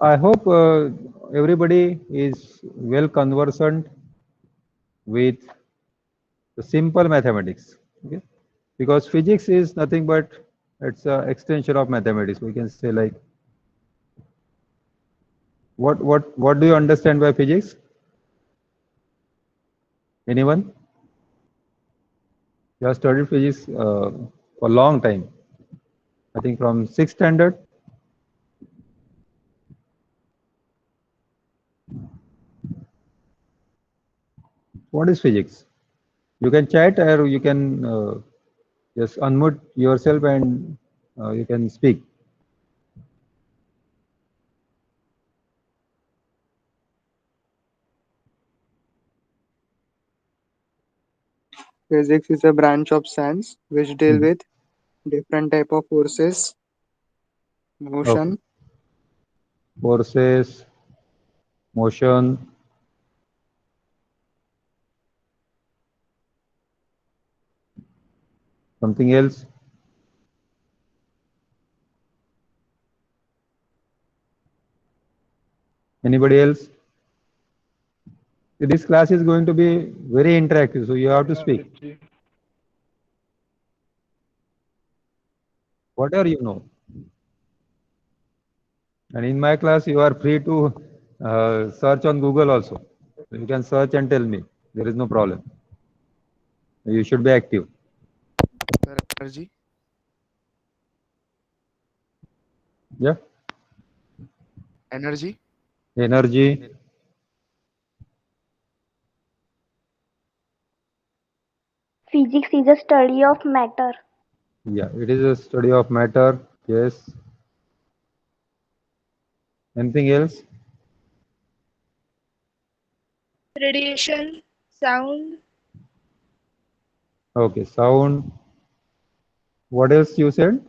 I hope everybody is well conversant with the simple mathematics. Okay, because physics is nothing but it's an extension of mathematics. We can say like what do you understand by physics? Anyone? You have studied physics for a long time. I think from sixth standard. What is physics? You can chat or you can just unmute yourself and you can speak. Physics is a branch of science which deal Mhm. with different type of forces, Okay. motion, Forces, motion, something else. Anybody else? This class is going to be very interactive, so you have to speak. Whatever you know. And in my class, you are free to search on Google also. So you can search and tell me. There is no problem. You should be active. Sir, energy. Yeah. Energy. Energy. Physics is a study of matter. Yeah. It is a study of matter. Yes. Anything else? Radiation, sound, Okay. Sound. What else you said?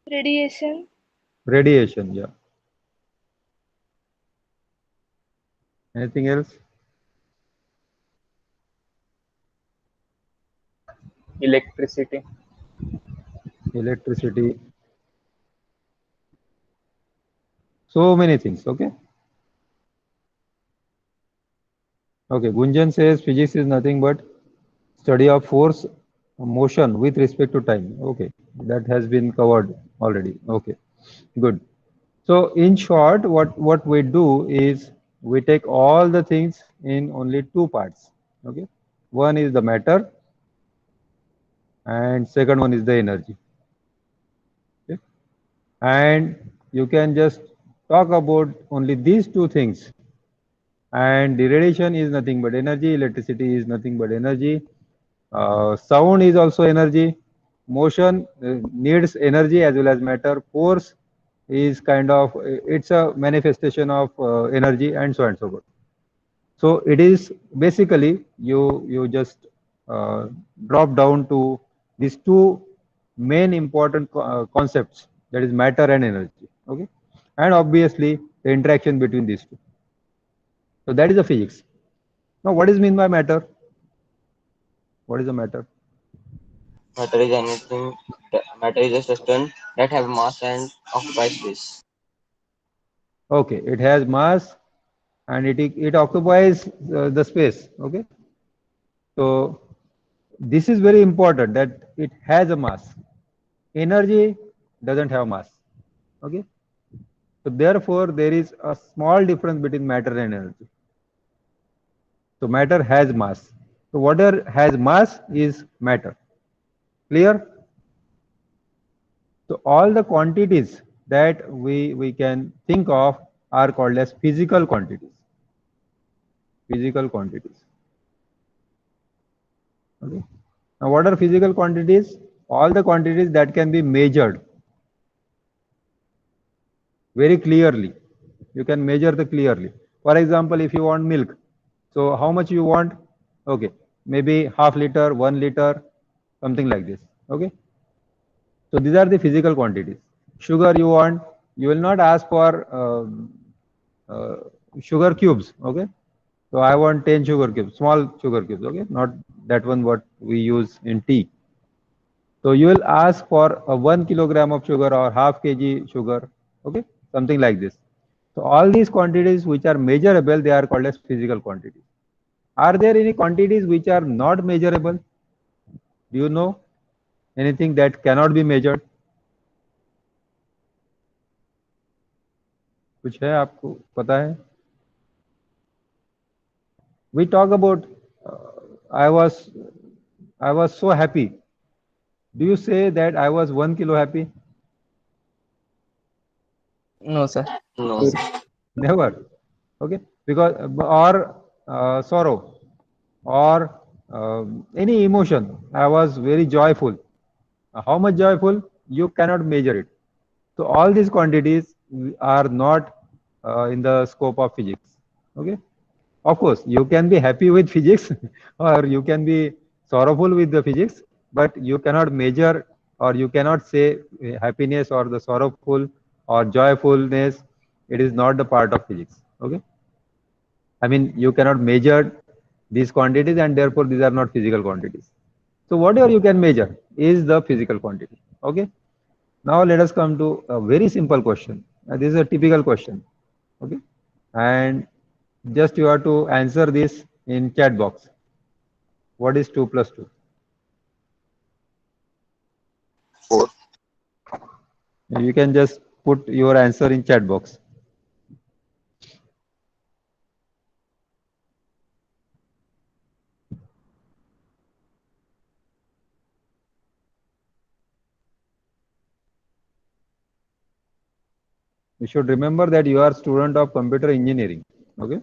radiation, Radiation. Yeah. Anything else? electricity. Electricity. So many things. Okay. Okay. Gunjan says physics is nothing but study of force, motion with respect to time. Okay. That has been covered already. Okay. Good. So in short, what we do is we take all the things in only two parts. Okay. One is the matter and second one is the energy. Okay. And you can just talk about only these two things. And the radiation is nothing but energy, electricity is nothing but energy, sound is also energy, motion needs energy as well as matter, force is kind of it's a manifestation of energy and so on and so forth. So it is basically you just uh, drop down to these two main important concepts, that is matter and energy. Okay, and obviously the interaction between these two. So that is the physics. Now, what is mean by matter? What is the matter? Matter is anything. Matter is a substance that have mass and occupies space. Okay, it has mass and it occupies the space. Okay, so this is very important that it has a mass. Energy doesn't have mass. Okay, so therefore there is a small difference between matter and energy. So matter has mass. So whatever has mass is matter. Clear? So all the quantities that we can think of are called as physical quantities. Physical quantities. Okay. Now what are physical quantities? All the quantities that can be measured very clearly. You can measure the clearly. For example, if you want milk, so how much you want? Okay, maybe half liter, 1 liter, something like this. Okay. So these are the physical quantities. Sugar you want, you will not ask for uh, sugar cubes. Okay. So I want 10 sugar cubes, small sugar cubes. Okay. Not that one what we use in tea. So you will ask for a 1 kilogram of sugar or half kg sugar. Okay. something like this. So all these quantities which are measurable, they are called as physical quantities. Are there any quantities which are not measurable? Do you know anything that cannot be measured? कुछ है आपको पता है? We talk about I was so happy. Do you say that I was 1 kilo happy? No, sir. No. Never. Okay, because or sorrow or any emotion. I was very joyful. How much joyful? You cannot measure it. So all these quantities are not in the scope of physics. Okay. Of course, you can be happy with physics or you can be sorrowful with the physics, but you cannot measure or you cannot say happiness or the sorrowful or joyfulness. It is not the part of physics. Okay. I mean, you cannot measure these quantities and therefore these are not physical quantities. So whatever you can measure is the physical quantity. Okay. Now let us come to a very simple question. This is a typical question. Okay. And just you have to answer this in chat box. What is 2 plus 2? 4. You can just put your answer in chat box. You should remember that you are student of computer engineering. Okay.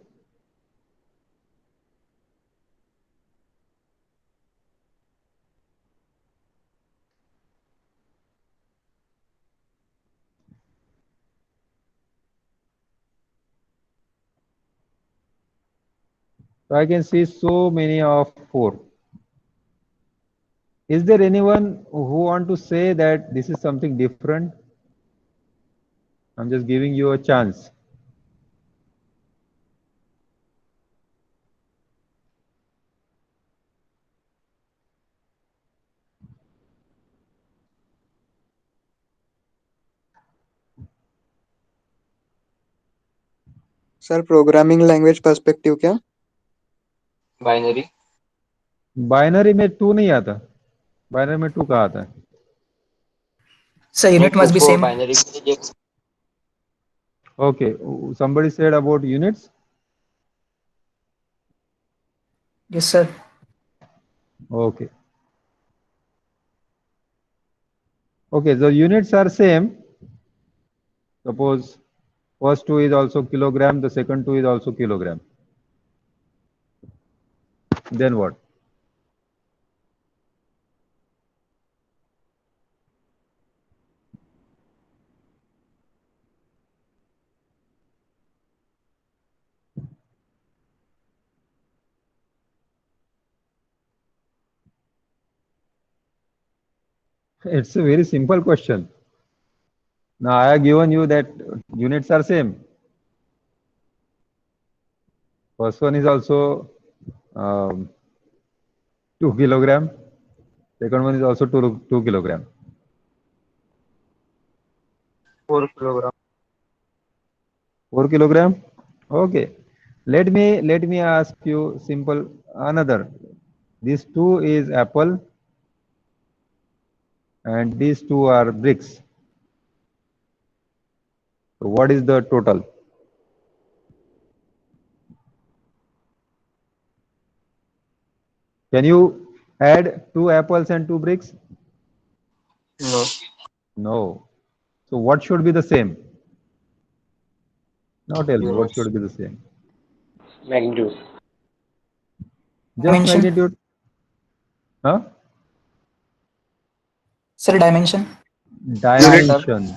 So I can see so many of 4. Is there anyone who want to say that this is something different? I'm just giving you a chance. Sir programming language perspective क्या? Binary. Binary में 2 नहीं आता. Binary में 2 कहाँ आता है? So unit must be for same. binary. Okay. Somebody said about units. Yes, sir. Okay. Okay, the units are same. Suppose first 2 is also kilogram, the second 2 is also kilogram. Then what? It's a very simple question. Now I have given you that units are same. First one is also 2 kilogram. Second one is also 2 kilogram. 4 kilogram. 4 kilogram. Okay. Let me ask you simple another. This 2 is apple and these 2 are bricks. So what is the total? Can you add 2 apples and 2 bricks? No. No. So what should be the same? Now tell me what Units. should be the same. Magnitude. Just Dimension. magnitude. Huh? Sir, dimension. Dimension.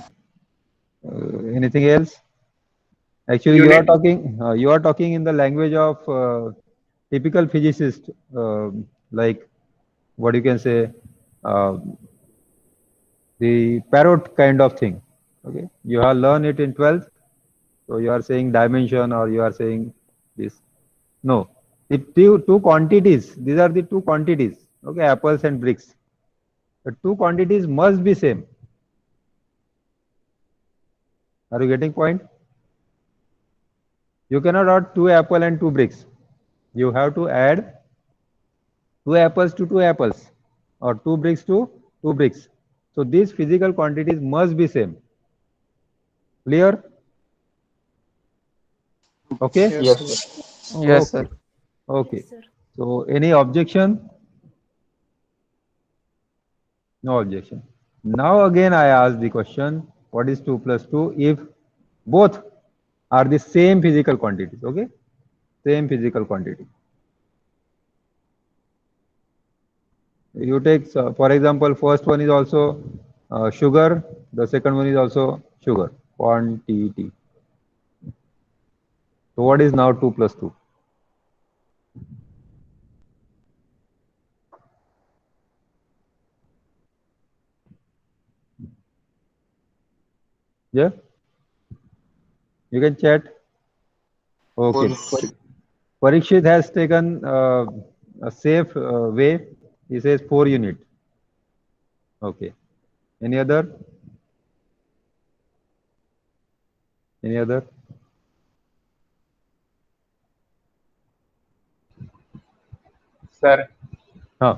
Anything else? Actually, you are talking in the language of typical physicist, like what you can say, the parrot kind of thing. Okay, you have learned it in 12th, so you are saying dimension or you are saying this. No, the two quantities. These are the 2 quantities. Okay, apples and bricks. The 2 quantities must be same. Are you getting point? You cannot add 2 apples and 2 bricks. You have to add 2 apples to 2 apples or 2 bricks to 2 bricks. So these physical quantities must be same. Clear? Okay? Yes, Yes, sir. sir. Yes, Okay. sir. Okay. Yes, sir. So any objection? No objection. Now again I ask the question, what is 2 plus 2 if both are the same physical quantities? Okay? Same physical quantity. You take, for example, first one is also sugar, the second one is also sugar, quantity. So what is now 2 plus 2? Yeah? You can chat. Okay. Parikshit has taken a safe way. He says 4 unit. Okay. Any other? Any other? Sir हाँ.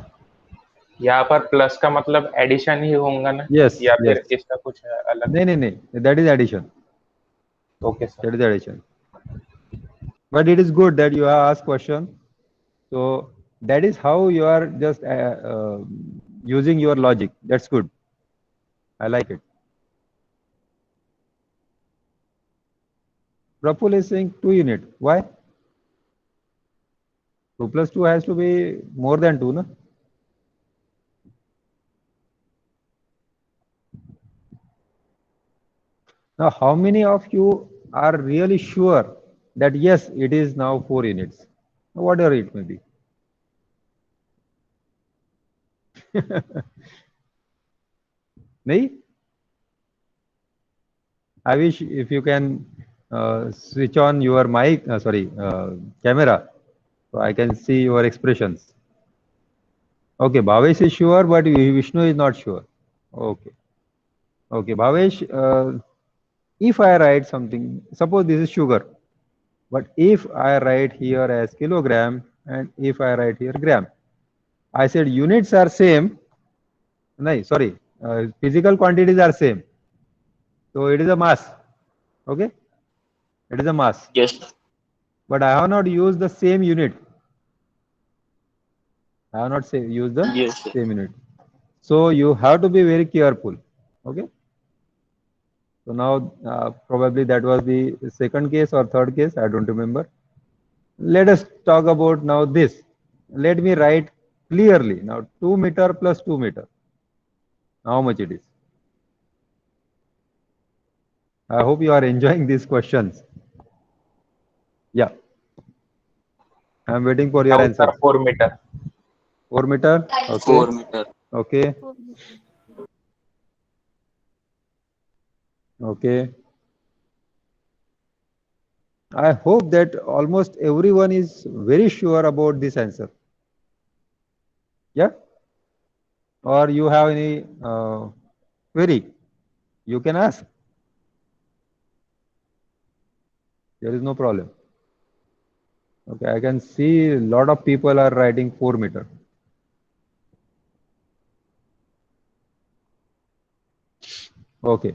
यहाँ पर plus का मतलब addition ही होगा ना, Yes. या Yes. फिर इसका कुछ अलग? नहीं. That is addition. Okay sir. That is addition. But it is good that you have asked question. So that is how you are just using your logic. That's good. I like it. Praful is saying 2 unit. Why? 2 plus 2 has to be more than 2, no? Now, how many of you are really sure that yes, it is now 4 units? Whatever it may be. Nahi? I wish if you can switch on your mic, camera, so I can see your expressions. Okay, Bhavesh is sure, but Vishnu is not sure. Okay. Okay, Bhavesh, if I write something, suppose this is sugar, but if I write here as kilogram and if I write here gram, I said units are same. No, sorry, physical quantities are same. So it is a mass. Okay, it is a mass. Yes. But I have not used the same unit. I have not used the Yes, sir. same unit. So you have to be very careful. Okay. So now probably that was the second case or third case. I don't remember. Let us talk about now this. Let me write clearly. Now 2 meter plus 2 meter. How much it is? I hope you are enjoying these questions. Yeah. I am waiting for your answer. 4 metre. 4 meter. Okay. 4 meter. Okay. Okay. I hope that almost everyone is very sure about this answer. Yeah? Or you have any query? You can ask. There is no problem. Okay, I can see a lot of people are writing 4 meter. Okay.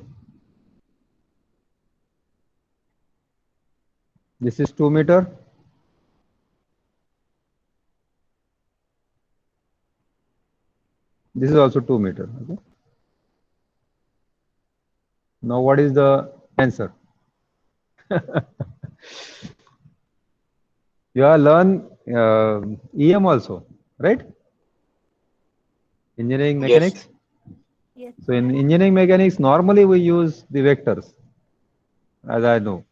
This is 2 meter. This is also 2 meter. Okay. Now what is the answer? You have learned EM also, right? Engineering mechanics. Yes. So in engineering mechanics, normally we use the vectors, as I know.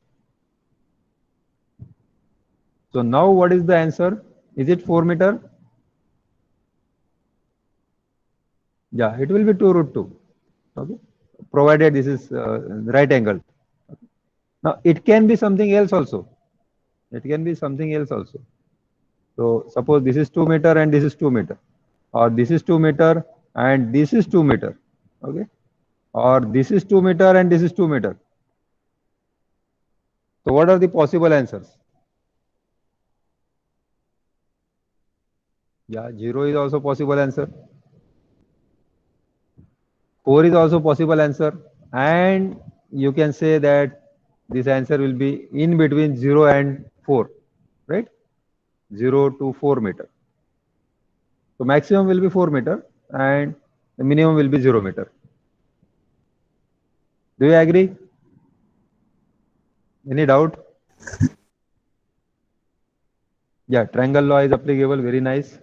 So now what is the answer? Is it 4 meter? Yeah, it will be 2 root 2. Okay. Provided this is right angle. Now it can be something else also. It can be something else also. So suppose this is 2 meter and this is 2 meter, or this is 2 meter and this is 2 meter. Okay. Or this is 2 meter and this is 2 meter. So what are the possible answers? Yeah, 0 is also possible answer. 4 is also possible answer. And you can say that this answer will be in between 0 and 4, right? 0 to 4 meter. So maximum will be 4 meter and the minimum will be 0 meter. Do you agree? Any doubt? Yeah, triangle law is applicable. Very nice.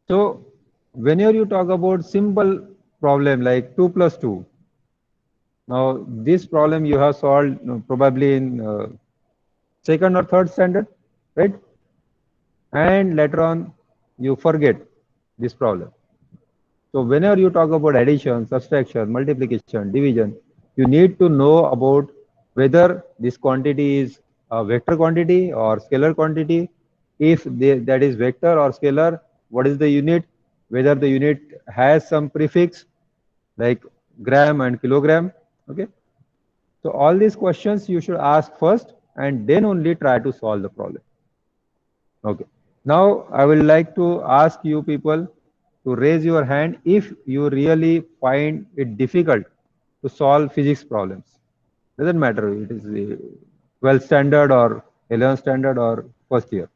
So whenever you talk about simple problem like 2 plus 2, now this problem you have solved probably in second or third standard, right? And later on you forget this problem. So whenever you talk about addition, subtraction, multiplication, division, you need to know about whether this quantity is a vector quantity or scalar quantity. If that is vector or scalar, what is the unit? Whether the unit has some prefix like gram and kilogram. Okay. So all these questions you should ask first and then only try to solve the problem. Okay. Now I would like to ask you people to raise your hand if you really find it difficult to solve physics problems. Doesn't matter it is 12th standard or 11th standard or first year.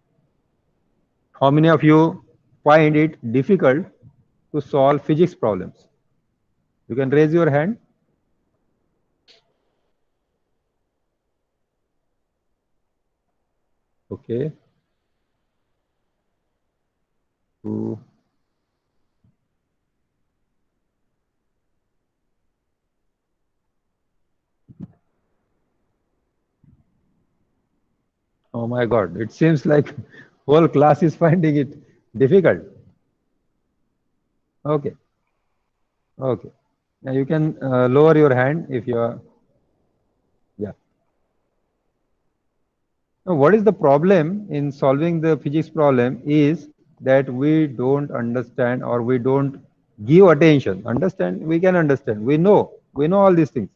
How many of you find it difficult to solve physics problems? You can raise your hand. Okay. 2. Oh my God, it seems like whole class is finding it difficult. Okay. Okay. Now you can lower your hand if you are. Yeah. Now, what is the problem in solving the physics problem is that we don't understand or we don't give attention. Understand? We can understand. We know all these things.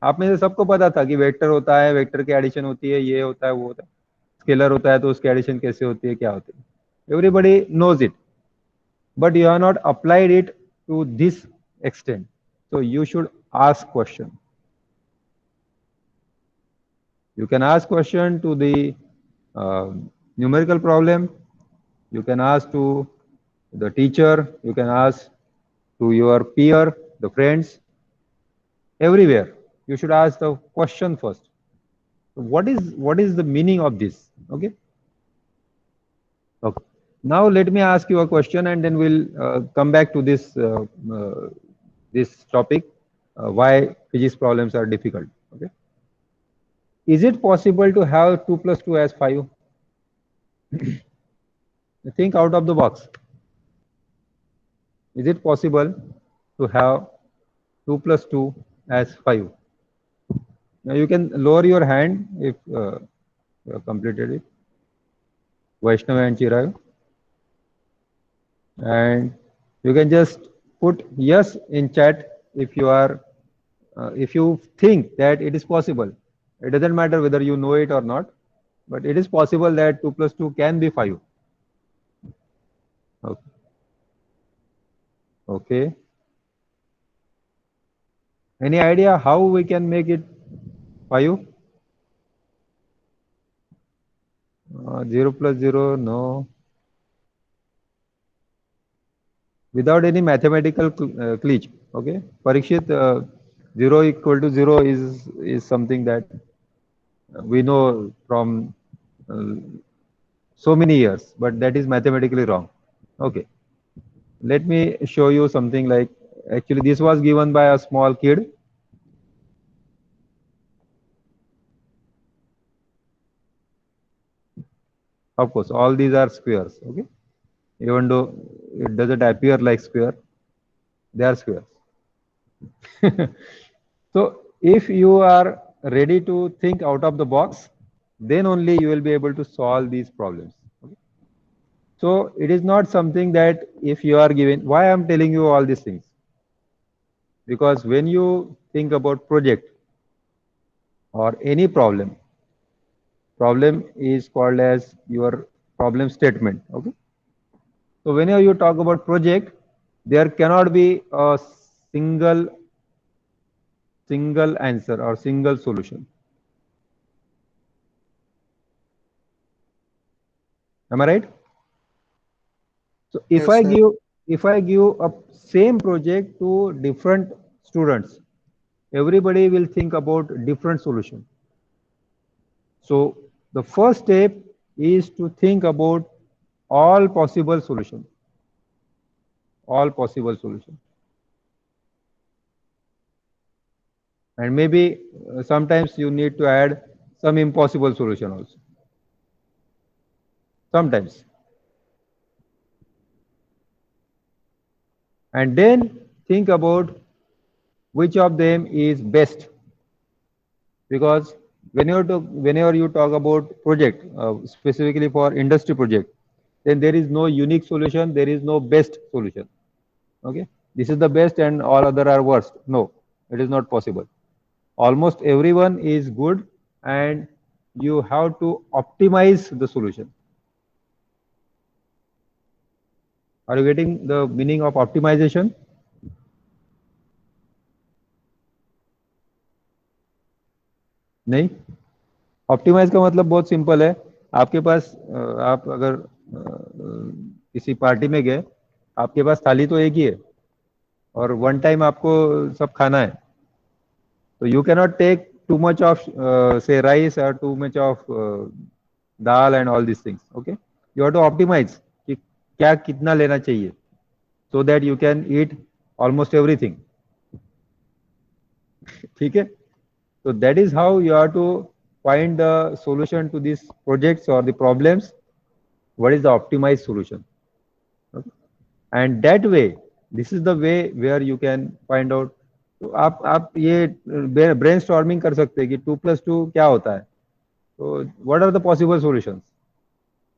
आप में से सबको पता था कि vector होता है, vector की एडिशन होती है, ये होता है, वो होता है, स्केलर होता है तो उसकी एडिशन कैसे होती है, क्या होती है. Everybody knows it, but you have not applied it to this extent. So you should ask question. You can ask question to the numerical problem. You can ask to the teacher. You can ask to your peer, the friends. Everywhere you should ask the question first. What is the meaning of this? Okay. Okay. Now let me ask you a question, and then we'll come back to this this topic. Why physics problems are difficult. Okay. Is it possible to have 2 plus 2 as 5? Think out of the box. Is it possible to have 2 plus 2 as 5? Now you can lower your hand if you have completed it. Vaishnav and Chirayu. And you can just put yes in chat if you are, if you think that it is possible. It doesn't matter whether you know it or not, but it is possible that 2 plus 2 can be 5. Okay. Okay. Any idea how we can make it 5? 0 plus 0, no. Without any mathematical glitch. Okay. Parikshit, 0 equal to 0 is something that we know from so many years, but that is mathematically wrong. Okay. Let me show you something like, actually this was given by a small kid. Of course, all these are squares. Okay. Even though it doesn't appear like square, they are squares. So if you are ready to think out of the box, then only you will be able to solve these problems. Okay? So it is not something that if you are given, why I am telling you all these things? Because when you think about project, or any problem. Problem is called as your problem statement. Okay. So whenever you talk about project, there cannot be a single answer or single solution. Am I right? So Yes, sir. if I give a same project to different students, everybody will think about different solution. So the first step is to think about all possible solutions. All possible solutions. And maybe sometimes you need to add some impossible solution also. Sometimes. And then think about which of them is best. Because whenever you talk about project, specifically for industry project, then there is no unique solution, there is no best solution. Okay, this is the best and all other are worst. No, it is not possible. Almost everyone is good, and you have to optimize the solution. Are you getting the meaning of optimization? नहीं, optimise का मतलब बहुत simple है. आपके पास आप अगर किसी party में गए, आपके पास थाली तो एक ही है और वन टाइम आपको सब खाना है, तो you cannot take too much of से राइस और too much of dal and all this things. Okay, you have to optimise कि क्या कितना लेना चाहिए, so that you can eat almost everything. ठीक है, so that is how you have to find the solution to these projects or the problems. What is the optimized solution? Okay. And that way, this is the way where you can find out. तो आप ये brainstorming कर सकते हैं कि 2+2 क्या होता है. So what are the possible solutions?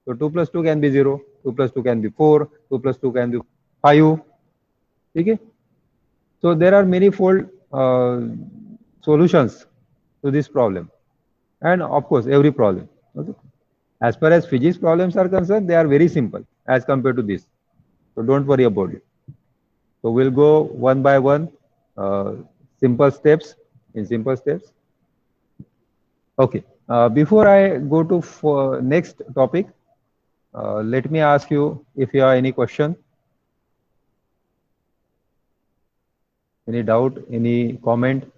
So 2+2 can be 0, 2+2 can be 4, 2+2 can be 5. ठीक है. So there are many fold solutions to this problem, and of course every problem. Okay. As far as physics problems are concerned, they are very simple as compared to this. So don't worry about it. So we'll go one by one, simple steps in simple steps. Okay. Before I go to next topic, let me ask you if you have any question. Any doubt, any comment?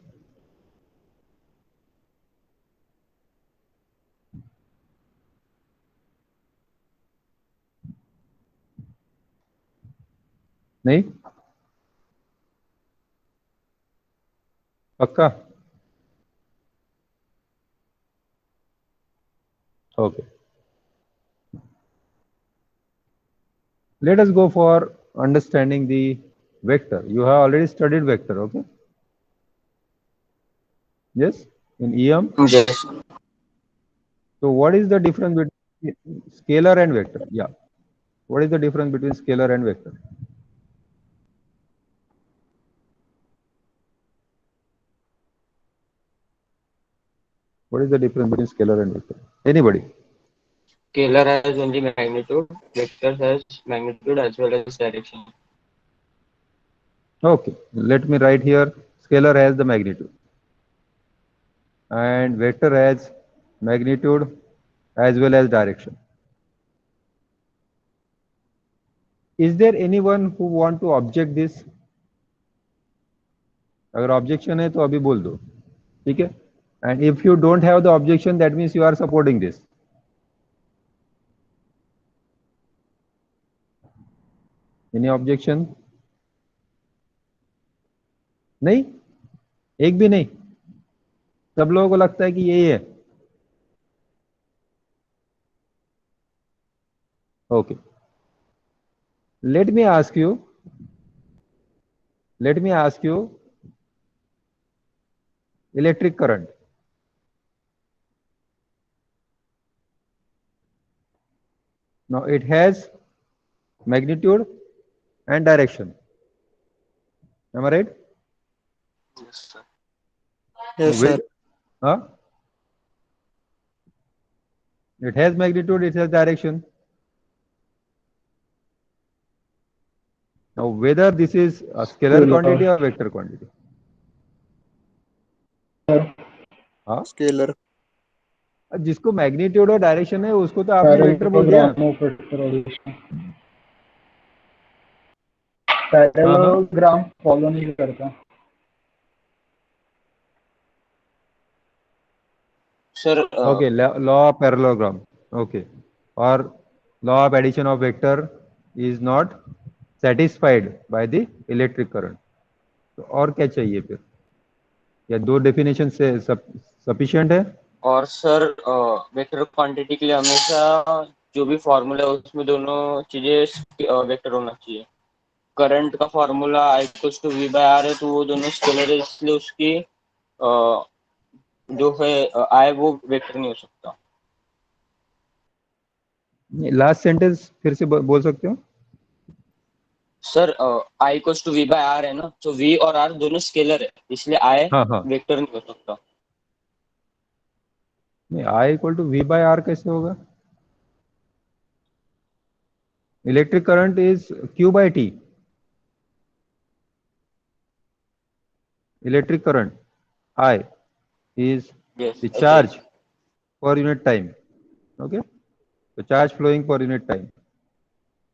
नहीं, पक्का? Okay. Let us go for understanding the vector. You have already studied vector, okay? Yes, in EM. Yes. So what is the difference between scalar and vector? Yeah. What is the difference between scalar and vector? What is the difference between scalar and vector? Anybody? Scalar has only magnitude, vector has magnitude as well as direction. Okay, let me write here. Scalar has the magnitude and vector has magnitude as well as direction. Is there anyone who want to object this? अगर objection है तो अभी बोल दो, ठीक है? And if you don't have the objection, that means you are supporting this. Any objection? नहीं, एक भी नहीं. सब लोगों को लगता है कि यही है. Okay. Let me ask you electric current. Now it has magnitude and direction. Am I right? Yes, sir. Yes, sir. Huh? It has magnitude, it has direction. Now, whether this is a scalar quantity or vector quantity. हाँ, Scalar. जिसको magnitude और direction है उसको तो आपने vector बोल दिया। Parallelogram follow नहीं करता। Sir, Okay, law of parallelogram. Okay, or law of addition of vector is not satisfied by the electric current. तो और क्या चाहिए फिर? या दो डेफिनेशन से सफिशिएंट है? और सर वेक्टर क्वांटिटी के लिए हमेशा जो भी फॉर्मूला है उसमें दोनों चीजें वेक्टर होना चाहिए। करंट का formula I equals to V by R है, तो वो दोनों स्केलर है, इसलिए उसकी जो है I वो वेक्टर नहीं हो सकता। लास्ट सेंटेंस फिर से बोल सकते हो? Sir I equals to V by R है ना, तो V और R दोनों स्केलर है, इसलिए I हाँ। वेक्टर नहीं हो सकता। नहीं, I equal to V by R कैसे होगा? Electric current is Q by T. Electric current I is the charge per unit time. Okay, the charge flowing per unit time,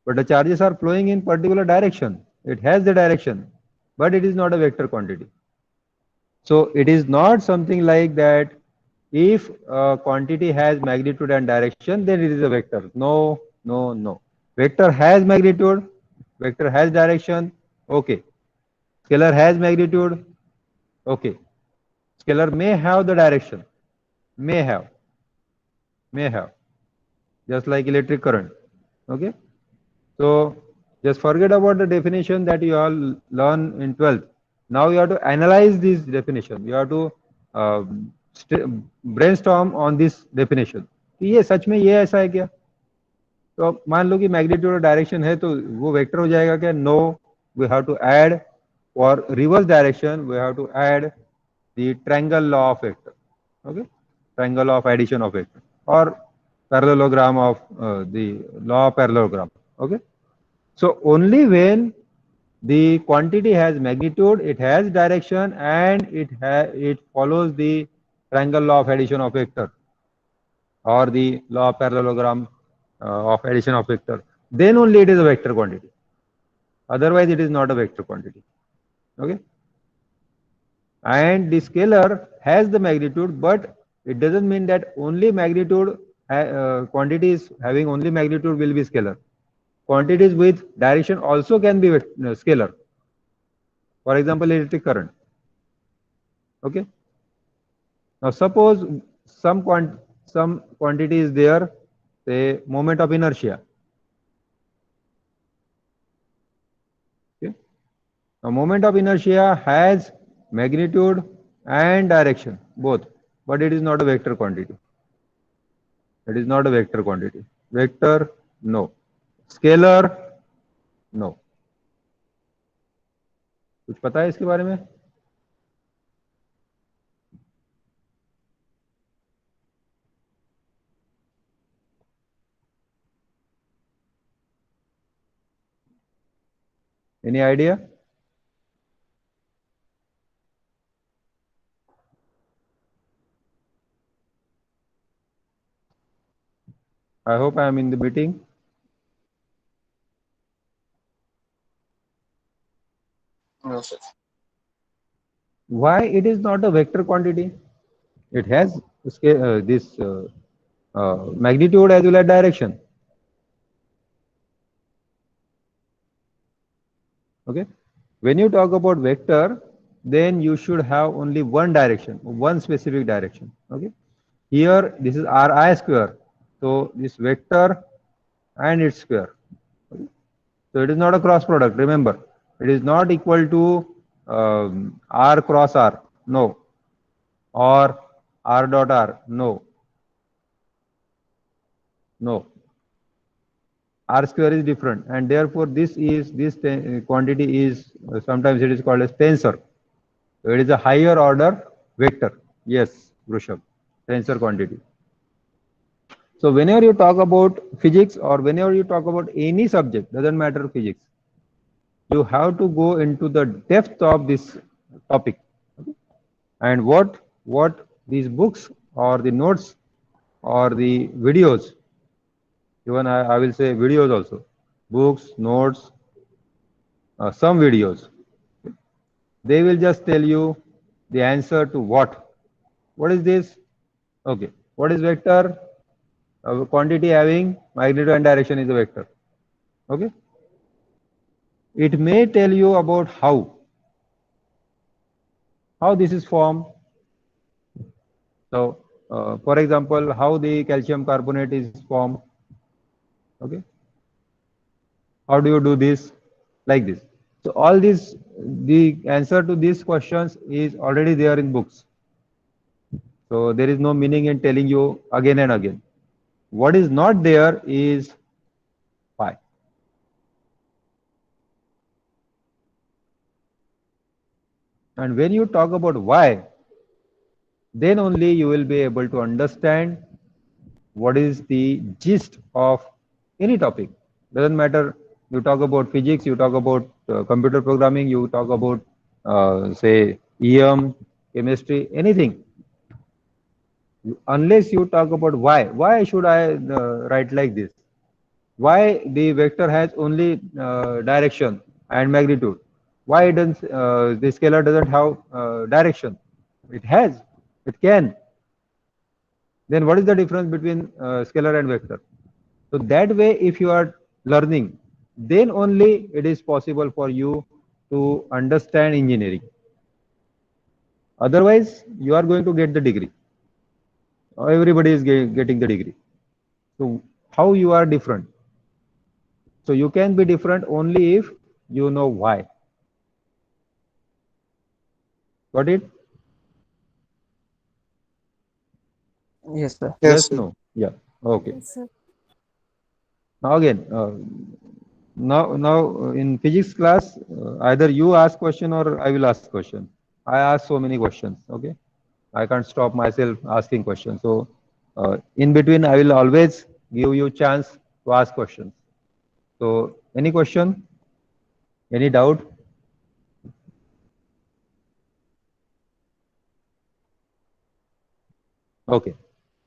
but the charges are flowing in particular direction. It has the direction, but it is not a vector quantity. So it is not something like that. If a quantity has magnitude and direction, then it is a vector. No. Vector has magnitude, vector has direction. Okay. Scalar has magnitude. Okay. Scalar may have the direction, may have, just like electric current. Okay. So just forget about the definition that you all learn in 12th. Now you have to analyze this definition. You have to brainstorm on this definition. ये सच में ये ऐसा है क्या? तो मान लो कि magnitude और डायरेक्शन है, तो वो वेक्टर हो जाएगा क्या? No, we have to add for reverse direction we have to add the triangle law of vector. Okay, triangle law of addition of vector, or parallelogram of the law of parallelogram. Okay, so only when the quantity has magnitude, it has direction, and it follows the triangle law of addition of vector, or the law of parallelogram of addition of vector, then only it is a vector quantity. Otherwise it is not a vector quantity. Okay. And the scalar has the magnitude, but it doesn't mean that only magnitude quantities having only magnitude will be scalar. Quantities with direction also can be scalar. For example, electric current. Okay. Now suppose some quantity is there, say moment of inertia. Okay. Now moment of inertia has magnitude and direction both, but it is not a vector quantity. It is not a vector quantity. Vector, no. Scalar, no. कुछ पता है इसके बारे में? Any idea? I hope I am in the meeting. No, sir. Why it is not a vector quantity? It has this magnitude as well as direction. Okay. When you talk about vector, then you should have only one direction, one specific direction. Okay. Here this is Ri square. So this vector and its square. Okay. So it is not a cross product. Remember, it is not equal to R cross R. No. Or R dot R. No. R square is different, and therefore this quantity is sometimes it is called as tensor. So it is a higher order vector. Yes, Rushabh, tensor quantity. So whenever you talk about physics or whenever you talk about any subject, doesn't matter physics, you have to go into the depth of this topic. Okay? And what these books or the notes or the videos, even I will say videos also, books, notes, some videos, they will just tell you the answer to what. What is this? Okay. What is vector? Quantity having magnitude and direction is a vector. Okay. It may tell you about how this is formed. So, for example, how the calcium carbonate is formed. Okay. How do you do this? Like this. So all this, the answer to these questions is already there in books. So there is no meaning in telling you again and again. What is not there is why. And when you talk about why, then only you will be able to understand what is the gist of any topic. Doesn't matter, you talk about physics, you talk about computer programming, you talk about say EM, chemistry, anything. Unless you talk about why should I write like this? Why the vector has only direction and magnitude? Why doesn't the scalar doesn't have direction? It has, it can. Then what is the difference between scalar and vector? So that way, if you are learning, then only it is possible for you to understand engineering. Otherwise, you are going to get the degree. Everybody is getting the degree. So how you are different? So you can be different only if you know why. Got it? Yes, sir. Yes, sir. No. Yeah. Okay. Yes, sir. Now again, now in physics class, either you ask question or I will ask question. I ask so many questions. Okay. I can't stop myself asking questions. So in between, I will always give you chance to ask questions. So any question? Any doubt? Okay.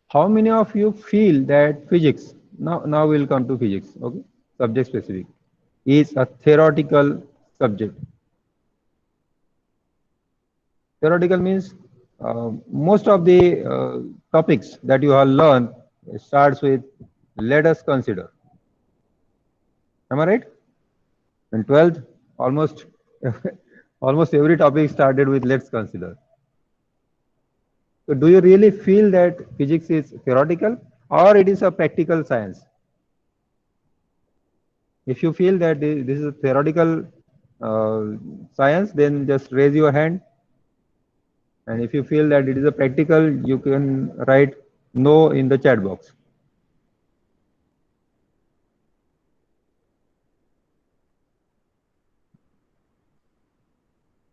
How many of you feel that physics, now we'll come to physics, okay, subject specific, is a theoretical subject? Theoretical means most of the topics that you have learned starts with let us consider. Am I right? In 12th, almost almost every topic started with let's consider. So do you really feel that physics is theoretical or it is a practical science? If you feel that this is a theoretical science, then just raise your hand. And if you feel that it is a practical, you can write no in the chat box.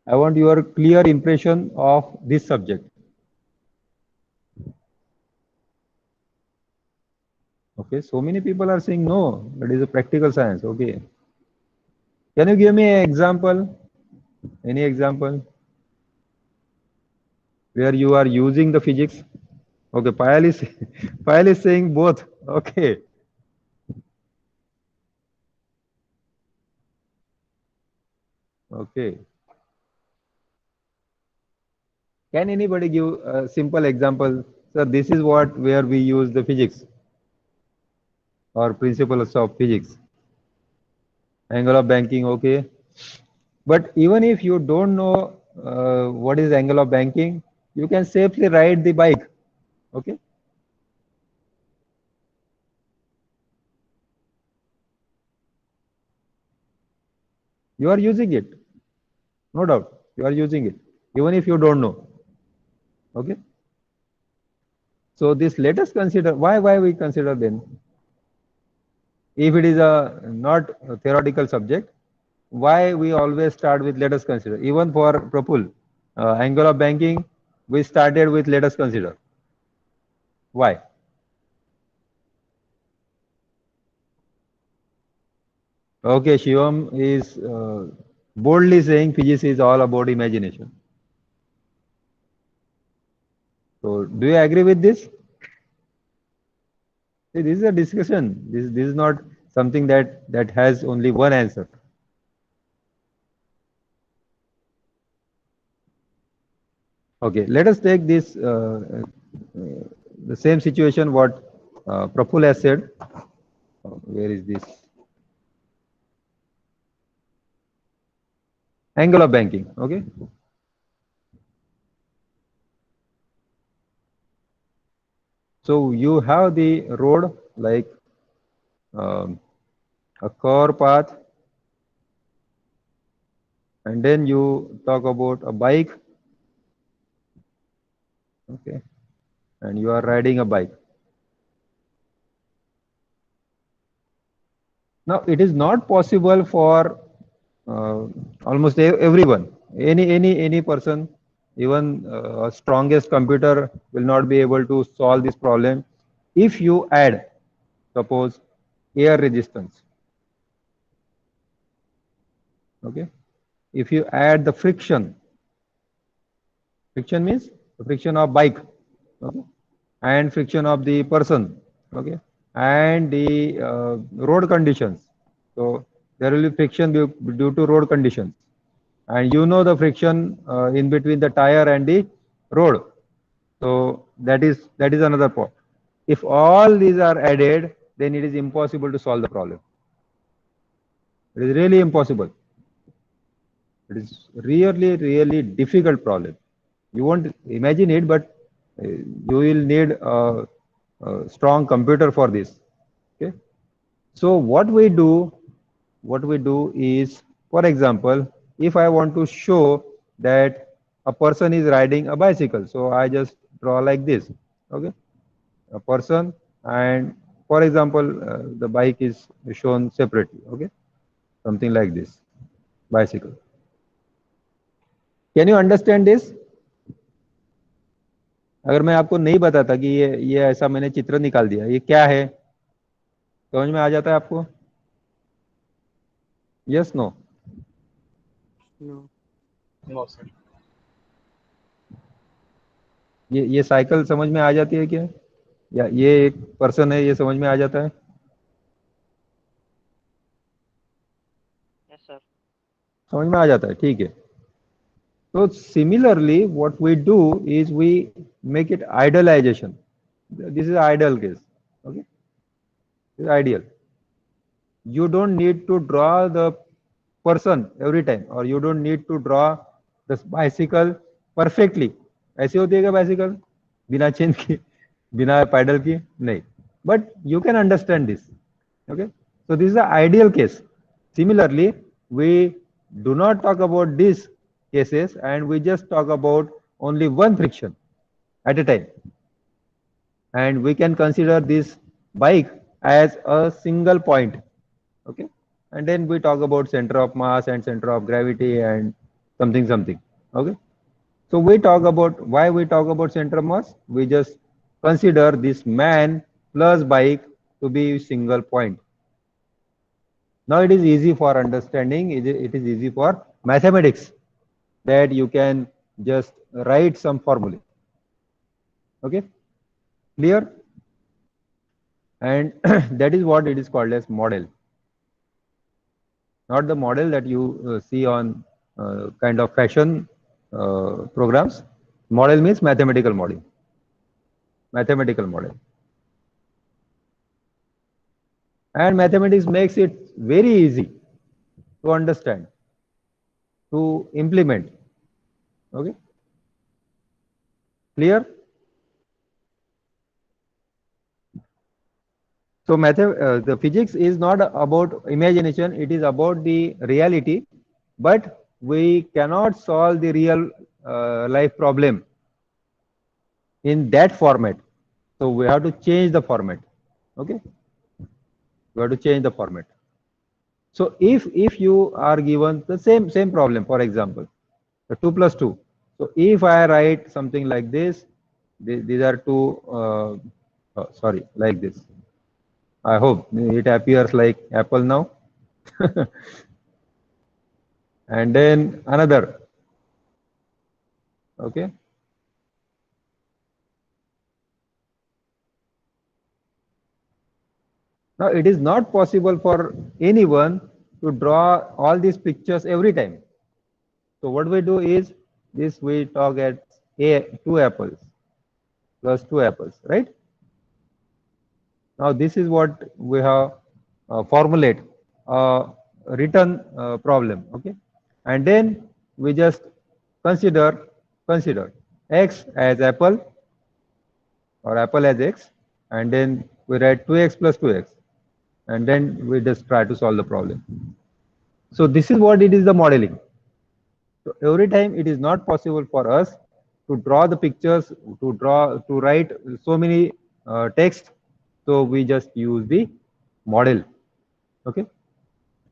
I want your clear impression of this subject. Okay, so many people are saying no, it is a practical science. Okay. Can you give me an example? Any example? Where you are using the physics? Okay, Payal is saying both. Okay. Okay. Can anybody give a simple example? Sir, this is where we use the physics or principles of physics. Angle of banking, okay. But even if you don't know what is angle of banking, you can safely ride the bike. Okay. You are using it. No doubt. You are using it. Even if you don't know. Okay. So this let us consider why we consider then. If it is a not a theoretical subject, why we always start with let us consider. Even for Prapul, angle of banking, we started with let us consider. Why? Okay, Shivam is boldly saying physics is all about imagination. So, do you agree with this? See, this is a discussion. This is not something that has only one answer. Okay, let us take this the same situation what Praful has said. Where is this? Angle of banking. Okay. So you have the road like a curve path, and then you talk about a bike. Okay, and you are riding a bike. Now it is not possible for almost everyone, any person, even strongest computer will not be able to solve this problem if you add, suppose, air resistance. Okay, if you add the friction means the friction of bike, okay, and friction of the person, okay, and the road conditions. So there will be friction due to road conditions, and you know the friction in between the tire and the road. So that is another point. If all these are added, then it is impossible to solve the problem. It is really impossible. It is really difficult problem. You won't imagine it, but you will need a strong computer for this. Okay. So what we do is, for example, if I want to show that a person is riding a bicycle, so I just draw like this. Okay, a person, and for example, the bike is shown separately. Okay, something like this, bicycle. Can you understand this? अगर मैं आपको नहीं बताता कि ये ऐसा मैंने चित्र निकाल दिया, ये क्या है, समझ में आ जाता है आपको? Yes, no? No sir. ये साइकिल समझ में आ जाती है क्या? या ये एक पर्सन है, ये समझ में आ जाता है? Yes sir. समझ में आ जाता है, ठीक है. So similarly, what we do is we make it idealization. This is ideal case. Okay, this is ideal. You don't need to draw the person every time, or you don't need to draw the bicycle perfectly. ऐसे होती है क्या bicycle? बिना chain की, बिना pedal की? नहीं. But you can understand this. Okay, so this is the ideal case. Similarly, we do not talk about this cases, and we just talk about only one friction at a time, and we can consider this bike as a single point. Okay, and then we talk about center of mass and center of gravity and something. Okay, so we talk about, why we talk about center of mass, we just consider this man plus bike to be single point. Now it is easy for understanding, it is easy for mathematics, that you can just write some formula. Okay, clear? And that is what it is called as model. Not the model that you see on kind of fashion programs. Model means mathematical model. Mathematical model. And mathematics makes it very easy to understand, to implement. Okay, clear? So the physics is not about imagination, it is about the reality, but we cannot solve the real life problem in that format. So we have to change the format. Okay, we have to change the format. So if you are given the same problem, for example, the 2 plus 2. So if I write something like this, these are two, sorry, like this. I hope it appears like apple now. And then another. Okay. Now it is not possible for anyone to draw all these pictures every time. So what we do is this, we talk at two apples plus two apples, right? Now this is what we have formulate a written problem, okay? And then we just consider x as apple or apple as x, and then we write 2x plus 2x, and then we just try to solve the problem. So this is what it is, the modeling. So every time it is not possible for us to draw the pictures, to write so many text. So we just use the model, okay?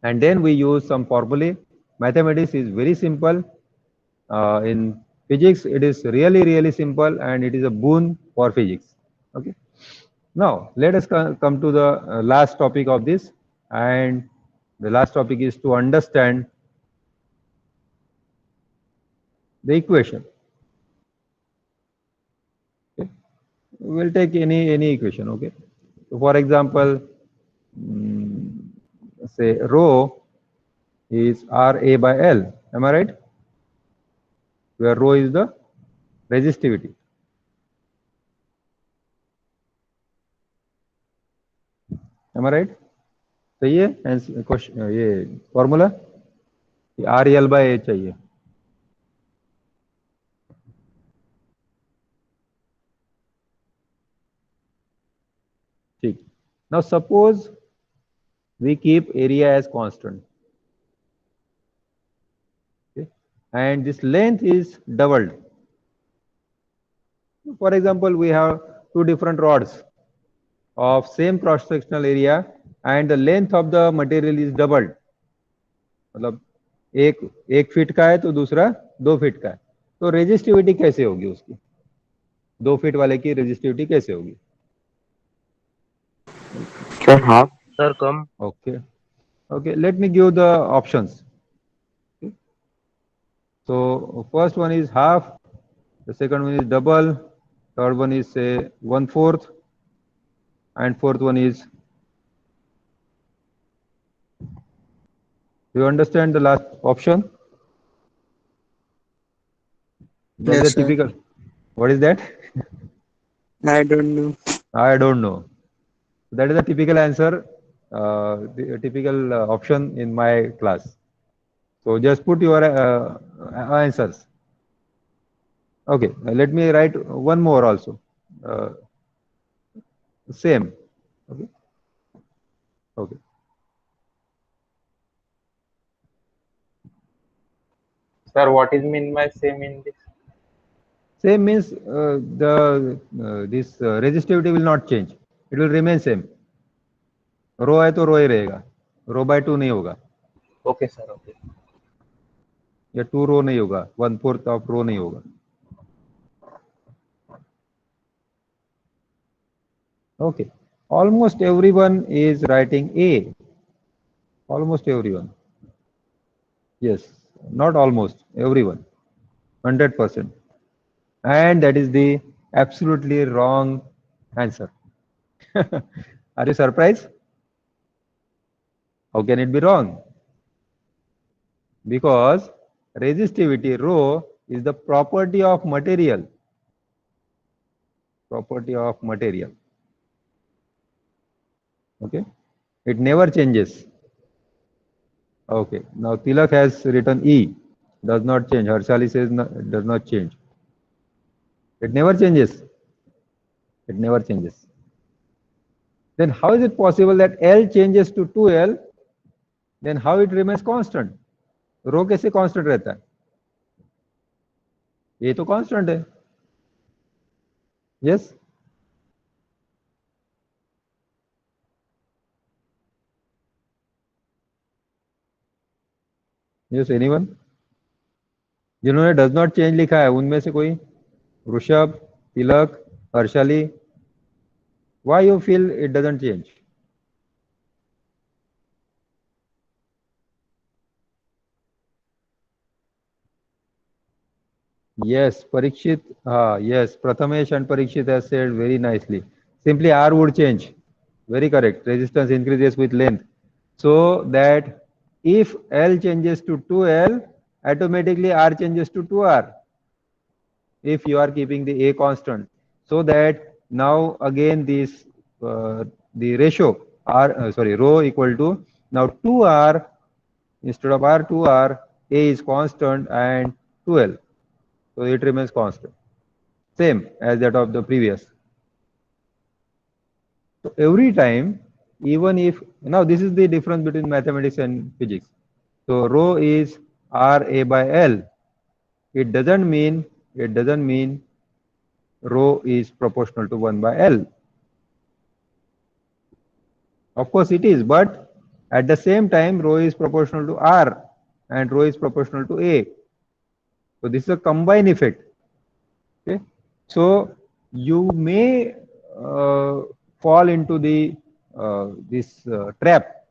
And then we use some formulae. Mathematics is very simple. In physics, it is really simple, and it is a boon for physics, okay? Now let us come to the last topic of this, and the last topic is to understand the equation. Okay. We'll take any equation, okay? So for example, say rho is RA by L, am I right? Where rho is the resistivity. Am I right? सही है? Question ये formula RL by A चाहिए. ठीक. Now suppose we keep area as constant, okay, and this length is doubled. For example, we have two different rods of same cross sectional area, and the length of the material is doubled. मतलब एक feet का है तो दूसरा 2 feet का है, तो resistivity कैसे होगी उसकी? 2 फीट वाले की रेजिस्टिविटी कैसे होगी? Sir half, sir come. Okay, let me give the options. Okay. So first one is half, the second one is double, third one is say 1/4, and fourth one is. Do you understand the last option? That Yes, is a sir. typical. What is that? I don't know. I don't know. That is a typical answer, the typical option in my class. So just put your answers. Okay, let me write one more also. Same. Okay. Okay. Sir, what is mean by same in this? Same means this resistivity will not change. It will remain same. रो है तो रो ही रहेगा, रो bye 2 नहीं होगा. Okay, sir. Okay. या 2 रो नहीं होगा, 1/4 of रो नहीं होगा. Okay, almost everyone is writing A. Almost everyone. Yes, not almost, everyone. 100%. And that is the absolutely wrong answer. Are you surprised? How can it be wrong? Because resistivity rho is the property of material. Property of material. Okay, it never changes. Okay, now Tilak has written E, does not change. Harshali says no, does not change. It never changes. It never changes. Then how is it possible that L changes to 2L? Then how it remains constant? Rho कैसे constant रहता है? ये तो constant है. Yes. Yes, anyone? जिन्होंने does not change लिखा है उनमें से कोई? ऋषभ, तिलक, Harshali. Why you feel it doesn't change? Yes, Parikshit. Yes, Prathamesh and Parikshit has said very nicely. Simply R would change. Very correct. Resistance increases with length. So that if L changes to 2L, automatically R changes to 2R. If you are keeping the A constant. So that now again this the ratio rho equal to now 2R instead of R 2R, A is constant and 2L. So it remains constant. Same as that of the previous. So every time, even if now this is the difference between mathematics and physics. So rho is RA by L. It doesn't mean rho is proportional to 1 by L. Of course it is, but at the same time rho is proportional to R and rho is proportional to A. So this is a combined effect. Okay, so you may fall into the this trap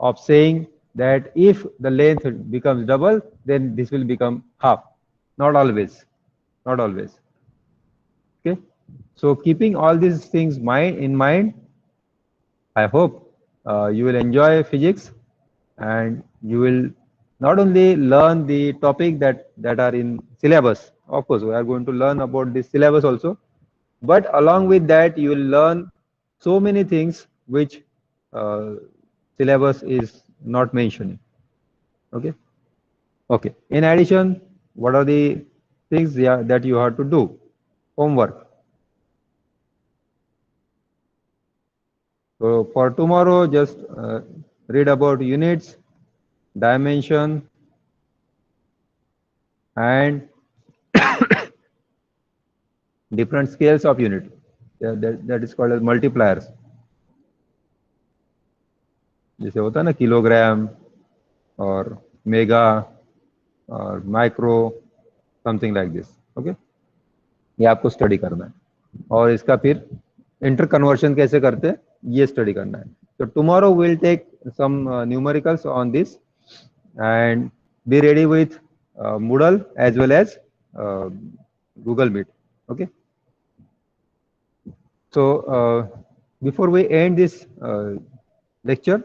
of saying that if the length becomes double, then this will become half. Not always, not always. Okay, so keeping all these things in mind, I hope you will enjoy physics and you will not only learn the topic that are in syllabus. Of course, we are going to learn about the syllabus also, but along with that, you will learn so many things which uh, syllabus is not mentioning. Okay. Okay. In addition, what are the things that you have to do? Homework. So for tomorrow, just read about units, dimension, and different scales of unit. That is called as multipliers. जैसे होता है ना kilogram और mega और micro something like this. Okay, ये आपको study करना है और इसका फिर इंटर कन्वर्शन कैसे करते हैं ये स्टडी करना है. So tomorrow we'll take some numericals on this and be ready with Moodle as well as Google Meet. Okay. So before we end this lecture,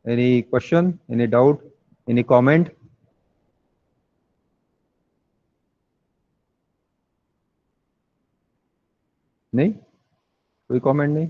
any question, any doubt, any comment? नहीं, कोई comment नहीं.